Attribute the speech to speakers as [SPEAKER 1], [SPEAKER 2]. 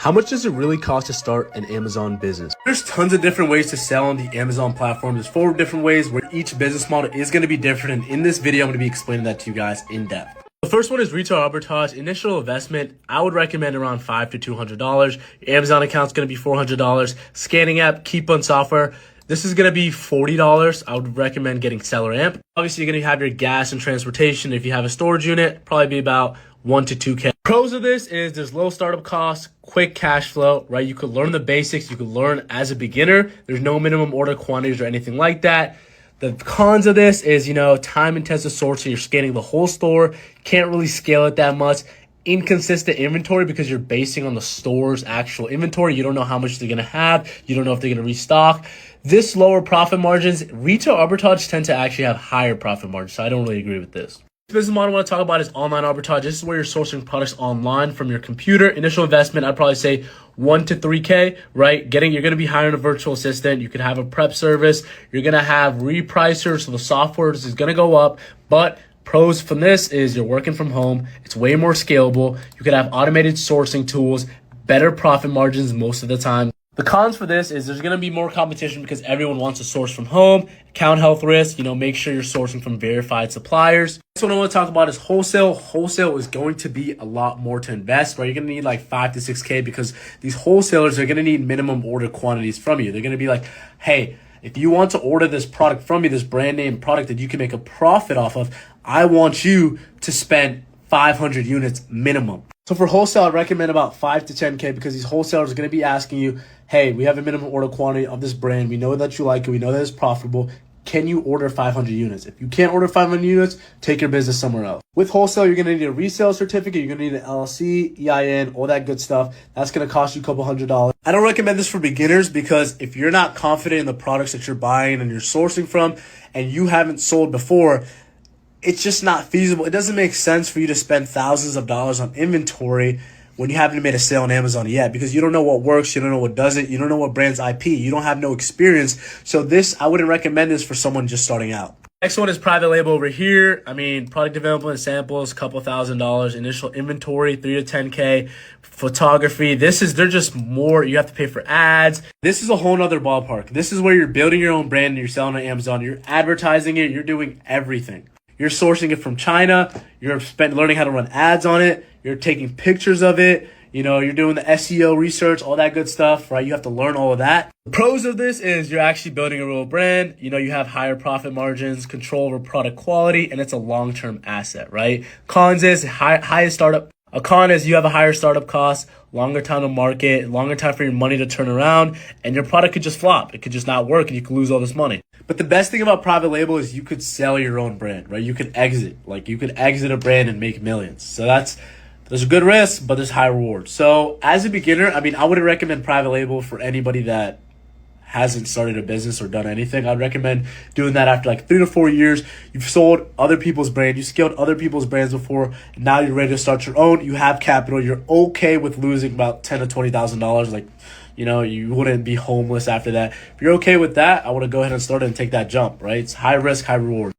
[SPEAKER 1] How much does it really cost to start an Amazon business? There's tons of different ways to sell on the Amazon platform. There's 4 different ways where each business model is going to be different. And in this video, I'm going to be explaining that to you guys in depth. The first one is retail arbitrage. Initial investment, I would recommend around $500 to $200. Your Amazon account's going to be $400. Scanning app, Keep-On software. This is going to be $40. I would recommend getting Seller Amp. Obviously, you're going to have your gas and transportation. If you have a storage unit, probably be about $1 to $2K. Pros of this is there's low startup costs, quick cash flow, right? You could learn the basics. You could learn as a beginner. There's no minimum order quantities or anything like that. The cons of this is, time-intensive sourcing. You're scanning the whole store. Can't really scale it that much. Inconsistent inventory because you're basing on the store's actual inventory. You don't know how much they're going to have. You don't know if they're going to restock. This lower profit margins, retail arbitrage tend to actually have higher profit margins. So I don't really agree with this. The business model I want to talk about is online arbitrage. This is where you're sourcing products online from your computer. Initial investment, I'd probably say $1 to $3K, right? You're going to be hiring a virtual assistant. You could have a prep service. You're going to have repricers, so the software is going to go up. But pros from this is you're working from home. It's way more scalable. You could have automated sourcing tools, better profit margins most of the time. The cons for this is there's going to be more competition because everyone wants to source from home. Account health risk, make sure you're sourcing from verified suppliers. Next one I want to talk about is wholesale. Wholesale is going to be a lot more to invest, right? You're going to need like 5 to 6K because these wholesalers are going to need minimum order quantities from you. They're going to be like, hey, if you want to order this product from me, this brand name product that you can make a profit off of, I want you to spend 500 units minimum. So for wholesale, I recommend about 5 to 10K because these wholesalers are going to be asking you, hey, we have a minimum order quantity of this brand. We know that you like it. We know that it's profitable. Can you order 500 units? If you can't order 500 units, take your business somewhere else. With wholesale, you're going to need a resale certificate. You're going to need an LLC, EIN, all that good stuff. That's going to cost you a couple $100. I don't recommend this for beginners because if you're not confident in the products that you're buying and you're sourcing from and you haven't sold before, it's just not feasible. It doesn't make sense for you to spend thousands of dollars on inventory when you haven't made a sale on Amazon yet because you don't know what works, you don't know what doesn't, you don't know what brand's IP, you don't have no experience. So I wouldn't recommend this for someone just starting out. Next one is private label over here. Product development samples, couple $1,000. Initial inventory, 3 to 10K. Photography, they're just more. You have to pay for ads. This is a whole nother ballpark. This is where you're building your own brand and you're selling on Amazon. You're advertising it. You're doing everything. You're sourcing it from China. You're learning how to run ads on it. You're taking pictures of it. You're doing the SEO research, all that good stuff, right? You have to learn all of that. The pros of this is you're actually building a real brand. You have higher profit margins, control over product quality, and it's a long-term asset, right? Cons is highest startup. A con is you have a higher startup cost, longer time to market, longer time for your money to turn around, and your product could just flop. It could just not work, and you could lose all this money. But the best thing about private label is you could sell your own brand, right? You could exit. You could exit a brand and make millions. So there's a good risk, but there's high reward. So as a beginner, I wouldn't recommend private label for anybody that hasn't started a business or done anything. I'd recommend doing that after 3 to 4 years. You've sold other people's brand. You scaled other people's brands before. Now you're ready to start your own. You have capital. You're okay with losing about $10,000 to $20,000. You wouldn't be homeless after that. If you're okay with that, I want to go ahead and start it and take that jump, right? It's high risk, high reward.